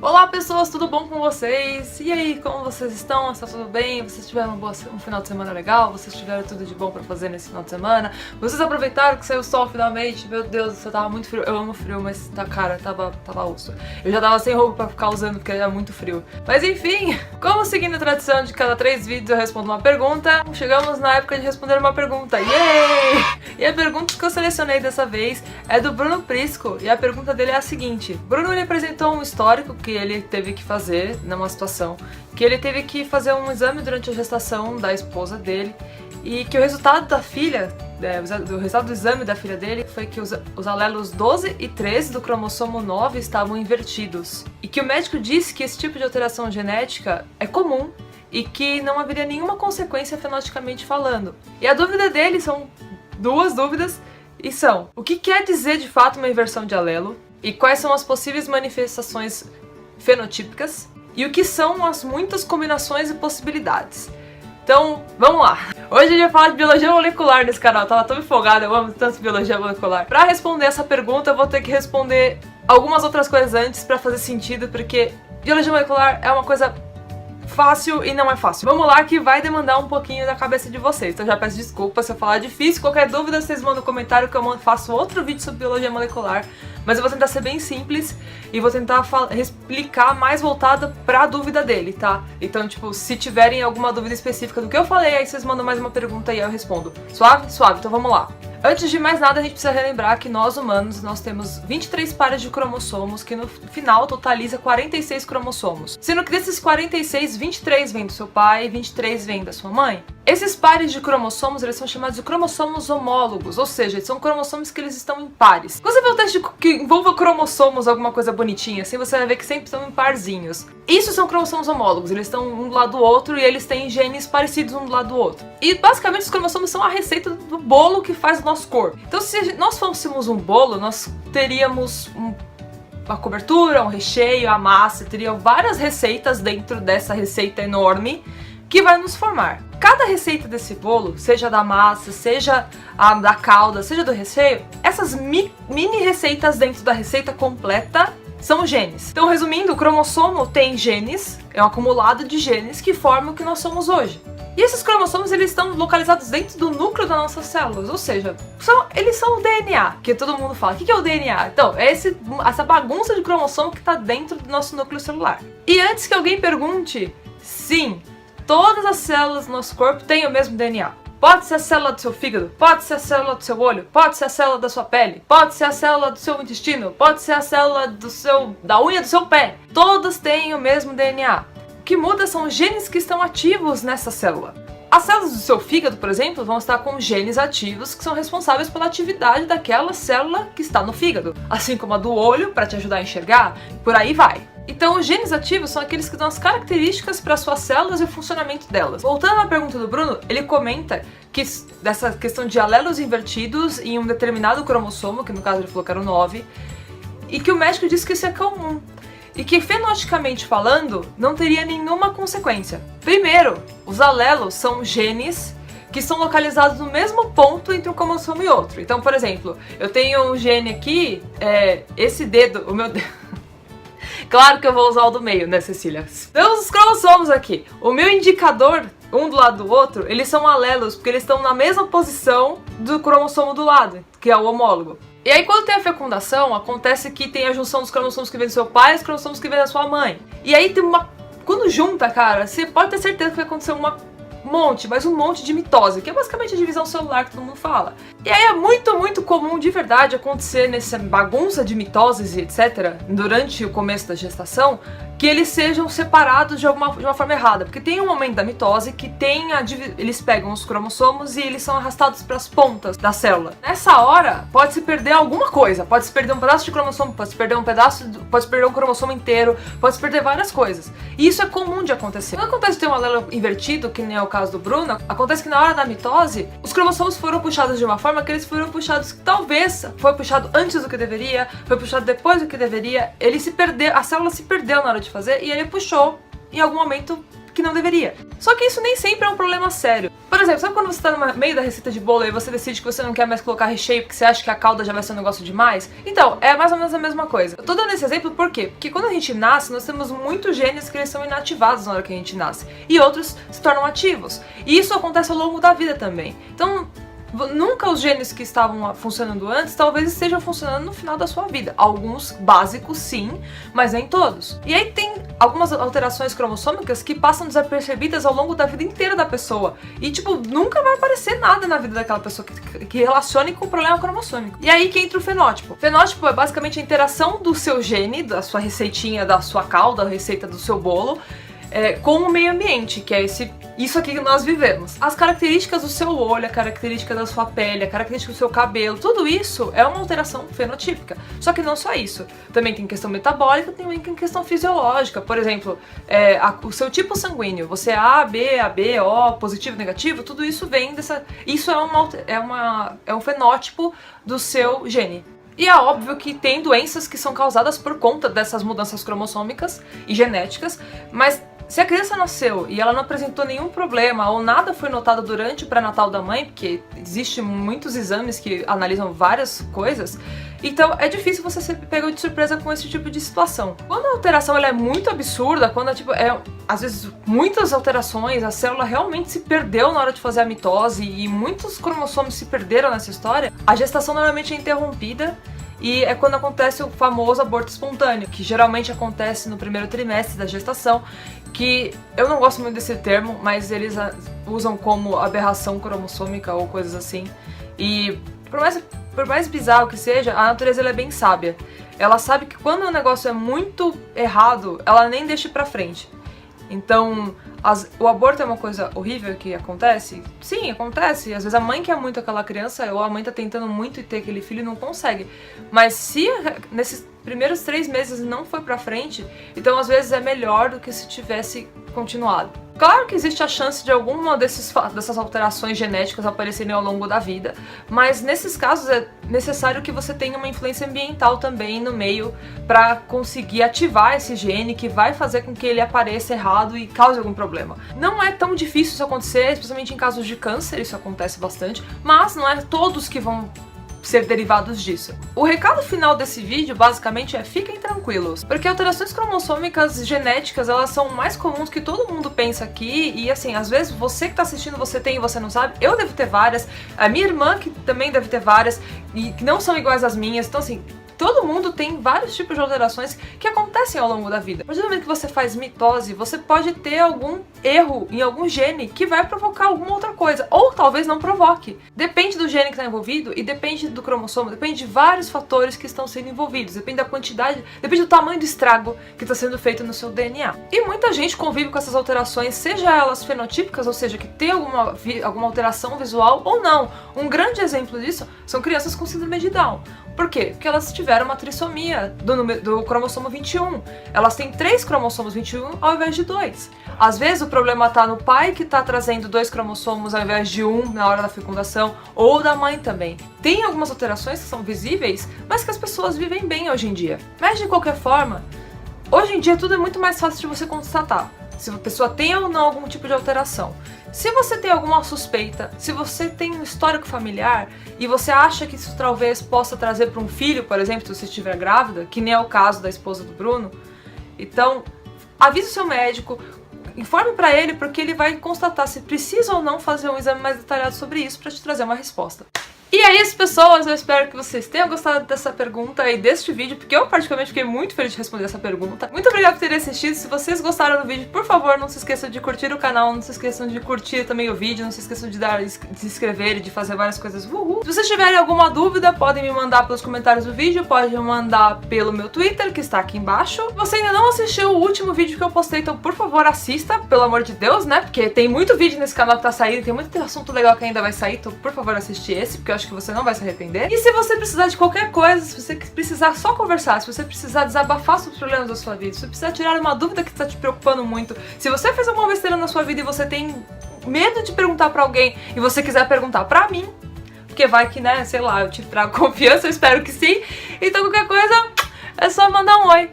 Olá pessoas, tudo bom com vocês? E aí, como vocês estão? Está tudo bem? Vocês tiveram um final de semana legal? Vocês tiveram tudo de bom pra fazer nesse final de semana? Vocês aproveitaram que saiu o sol finalmente? Meu Deus, você tava muito frio. Eu amo frio, mas tá, cara, tava osso. Eu já tava sem roupa pra ficar usando porque era muito frio. Mas enfim, como seguindo a tradição de cada 3 vídeos eu respondo uma pergunta, chegamos na época de responder uma pergunta. Yay! E a pergunta que eu selecionei dessa vez é do Bruno Prisco. E a pergunta dele é a seguinte: Bruno, ele apresentou um histórico que ele teve que fazer numa situação que ele teve que fazer um exame durante a gestação da esposa dele e que o resultado da filha, o resultado do exame da filha dele foi que os alelos 12 e 13 do cromossomo 9 estavam invertidos e que o médico disse que esse tipo de alteração genética é comum e que não haveria nenhuma consequência fenoticamente falando. E a dúvida dele são duas dúvidas e são: o que quer dizer de fato uma inversão de alelo e quais são as possíveis manifestações fenotípicas e o que são as muitas combinações e possibilidades. Então, vamos lá! Hoje a gente vai falar de biologia molecular nesse canal, eu tava tão empolgada, eu amo tanto biologia molecular. Pra responder essa pergunta eu vou ter que responder algumas outras coisas antes pra fazer sentido, porque biologia molecular é uma coisa fácil e não é fácil. Vamos lá que vai demandar um pouquinho da cabeça de vocês, então já peço desculpa se eu falar difícil. Qualquer dúvida vocês mandam no comentário que eu faço outro vídeo sobre biologia molecular, mas eu vou tentar ser bem simples e vou tentar explicar mais voltada pra dúvida dele, tá? Então, tipo, se tiverem alguma dúvida específica do que eu falei, aí vocês mandam mais uma pergunta e eu respondo. Suave? Suave, então vamos lá. Antes de mais nada, a gente precisa relembrar que nós humanos, nós temos 23 pares de cromossomos, que no final totaliza 46 cromossomos. Sendo que desses 46, 23 vêm do seu pai e 23 vêm da sua mãe. Esses pares de cromossomos, eles são chamados de cromossomos homólogos, ou seja, são cromossomos que eles estão em pares. Quando você vê um teste que envolva cromossomos, alguma coisa bonitinha, assim, você vai ver que sempre estão em parzinhos. Isso são cromossomos homólogos, eles estão um do lado do outro e eles têm genes parecidos um do lado do outro. E basicamente os cromossomos são a receita do bolo que faz o nosso corpo. Então se nós fôssemos um bolo, nós teríamos uma cobertura, um recheio, a massa, teriam várias receitas dentro dessa receita enorme que vai nos formar. Cada receita desse bolo, seja da massa, seja a da calda, seja do recheio, essas mini receitas dentro da receita completa são genes. Então, resumindo, o cromossomo tem genes, é um acumulado de genes que formam o que nós somos hoje. E esses cromossomos, eles estão localizados dentro do núcleo das nossas células, ou seja, eles são o DNA, que todo mundo fala. O que é o DNA? Então, é essa bagunça de cromossomo que está dentro do nosso núcleo celular. E antes que alguém pergunte, sim, todas as células do nosso corpo têm o mesmo DNA. Pode ser a célula do seu fígado, pode ser a célula do seu olho, pode ser a célula da sua pele, pode ser a célula do seu intestino, pode ser a célula da unha do seu pé. Todas têm o mesmo DNA. O que muda são os genes que estão ativos nessa célula. As células do seu fígado, por exemplo, vão estar com genes ativos que são responsáveis pela atividade daquela célula que está no fígado, assim como a do olho, para te ajudar a enxergar, por aí vai. Então, os genes ativos são aqueles que dão as características para suas células e o funcionamento delas. Voltando à pergunta do Bruno, ele comenta que dessa questão de alelos invertidos em um determinado cromossomo, que no caso ele falou que era o 9, e que o médico disse que isso é comum. E que, fenoticamente falando, não teria nenhuma consequência. Primeiro, os alelos são genes que são localizados no mesmo ponto entre um cromossomo e outro. Então, por exemplo, eu tenho um gene aqui, esse dedo, o meu dedo... Claro que eu vou usar o do meio, né, Cecília? Temos os cromossomos aqui. O meu indicador, um do lado do outro, eles são alelos, porque eles estão na mesma posição do cromossomo do lado, que é o homólogo. E aí, quando tem a fecundação, acontece que tem a junção dos cromossomos que vem do seu pai e os cromossomos que vem da sua mãe. E aí tem quando junta, cara, você pode ter certeza que vai acontecer um monte de mitose, que é basicamente a divisão celular que todo mundo fala. E aí é muito comum de verdade acontecer nessa bagunça de mitoses e etc, durante o começo da gestação, que eles sejam separados de uma forma errada, porque tem um momento da mitose que eles pegam os cromossomos e eles são arrastados para as pontas da célula. Nessa hora, pode se perder alguma coisa, pode se perder um pedaço de cromossomo, pode se perder um cromossomo inteiro, pode se perder várias coisas. E isso é comum de acontecer. Quando acontece de ter um alelo invertido, que nem é o caso do Bruno, acontece que na hora da mitose, os cromossomos foram puxados de uma forma que eles foram puxados, talvez foi puxado antes do que deveria, foi puxado depois do que deveria, a célula se perdeu na hora de fazer e ele puxou em algum momento que não deveria. Só que isso nem sempre é um problema sério. Por exemplo, sabe quando você tá no meio da receita de bolo e você decide que você não quer mais colocar recheio porque você acha que a calda já vai ser um negócio demais? Então, é mais ou menos a mesma coisa. Eu tô dando esse exemplo por quê? Porque quando a gente nasce, nós temos muitos genes que eles são inativados na hora que a gente nasce. E outros se tornam ativos. E isso acontece ao longo da vida também. Então, nunca os genes que estavam funcionando antes, talvez estejam funcionando no final da sua vida. Alguns básicos sim, mas nem todos. E aí tem algumas alterações cromossômicas que passam desapercebidas ao longo da vida inteira da pessoa. E tipo, nunca vai aparecer nada na vida daquela pessoa que relacione com o problema cromossômico. E aí que entra o fenótipo. O fenótipo é basicamente a interação do seu gene, da sua receitinha, da sua calda, a receita do seu bolo, com o meio ambiente, que é isso aqui que nós vivemos. As características do seu olho, a característica da sua pele, a característica do seu cabelo, tudo isso é uma alteração fenotípica. Só que não só isso. Também tem questão metabólica, também tem questão fisiológica. Por exemplo, o seu tipo sanguíneo, você é A, B, AB, O, positivo, negativo, tudo isso vem dessa... Isso é um fenótipo do seu gene. E é óbvio que tem doenças que são causadas por conta dessas mudanças cromossômicas e genéticas, mas se a criança nasceu e ela não apresentou nenhum problema ou nada foi notado durante o pré-natal da mãe, porque existem muitos exames que analisam várias coisas, então é difícil você ser pego de surpresa com esse tipo de situação. Quando a alteração ela é muito absurda, quando às vezes muitas alterações, a célula realmente se perdeu na hora de fazer a mitose e muitos cromossomos se perderam nessa história, a gestação normalmente é interrompida. E é quando acontece o famoso aborto espontâneo, que geralmente acontece no primeiro trimestre da gestação, que eu não gosto muito desse termo, mas eles usam como aberração cromossômica ou coisas assim. E por mais bizarro que seja, a natureza ela é bem sábia. Ela sabe que quando o negócio é muito errado, ela nem deixa pra frente. Então, o aborto é uma coisa horrível que acontece? Sim, acontece. Às vezes a mãe quer muito aquela criança, ou a mãe tá tentando muito ter aquele filho e não consegue. Mas se nesses primeiros 3 meses não foi pra frente, então às vezes é melhor do que se tivesse continuado. Claro que existe a chance de alguma dessas alterações genéticas aparecerem ao longo da vida, mas nesses casos é necessário que você tenha uma influência ambiental também no meio para conseguir ativar esse gene que vai fazer com que ele apareça errado e cause algum problema. Não é tão difícil isso acontecer, especialmente em casos de câncer, isso acontece bastante, mas não é todos que vão ser derivados disso. O recado final desse vídeo basicamente é: fiquem tranquilos, porque alterações cromossômicas genéticas elas são mais comuns que todo mundo pensa aqui, e assim, às vezes você que tá assistindo você tem e você não sabe, eu devo ter várias, a minha irmã que também deve ter várias, e que não são iguais às minhas, então assim, todo mundo tem vários tipos de alterações que acontecem ao longo da vida. A partir do momento que você faz mitose, você pode ter algum erro em algum gene que vai provocar alguma outra coisa, ou talvez não provoque. Depende do gene que está envolvido e depende do cromossomo, depende de vários fatores que estão sendo envolvidos, depende da quantidade, depende do tamanho do estrago que está sendo feito no seu DNA. E muita gente convive com essas alterações, seja elas fenotípicas, ou seja, que tem alguma alteração visual ou não. Um grande exemplo disso são crianças com síndrome de Down. Por quê? Porque elas tiveram uma trissomia do cromossomo 21. Elas têm 3 cromossomos 21 ao invés de 2. Às vezes o problema tá no pai que tá trazendo 2 cromossomos ao invés de 1 na hora da fecundação, ou da mãe também. Tem algumas alterações que são visíveis, mas que as pessoas vivem bem hoje em dia. Mas de qualquer forma, hoje em dia tudo é muito mais fácil de você constatar se a pessoa tem ou não algum tipo de alteração. Se você tem alguma suspeita, se você tem um histórico familiar e você acha que isso talvez possa trazer para um filho, por exemplo, se você estiver grávida, que nem é o caso da esposa do Bruno, então avise o seu médico, informe para ele, porque ele vai constatar se precisa ou não fazer um exame mais detalhado sobre isso para te trazer uma resposta. E é isso, pessoas, eu espero que vocês tenham gostado dessa pergunta e deste vídeo, porque eu particularmente fiquei muito feliz de responder essa pergunta. Muito obrigada por terem assistido. Se vocês gostaram do vídeo, por favor, não se esqueçam de curtir o canal, não se esqueçam de curtir também o vídeo, não se esqueçam de se inscrever e de fazer várias coisas. Uhul. Se vocês tiverem alguma dúvida, podem me mandar pelos comentários do vídeo, podem me mandar pelo meu Twitter, que está aqui embaixo. Se você ainda não assistiu o último vídeo que eu postei, então por favor assista, pelo amor de Deus, né? Porque tem muito vídeo nesse canal que tá saindo, tem muito assunto legal que ainda vai sair, então por favor assiste esse, porque eu acho que você não vai se arrepender. E se você precisar de qualquer coisa, se você precisar só conversar, se você precisar desabafar sobre os problemas da sua vida, se você precisar tirar uma dúvida que está te preocupando muito, se você fez alguma besteira na sua vida e você tem medo de perguntar pra alguém e você quiser perguntar pra mim, porque vai que, né, sei lá, eu te trago confiança, eu espero que sim. Então qualquer coisa é só mandar um oi.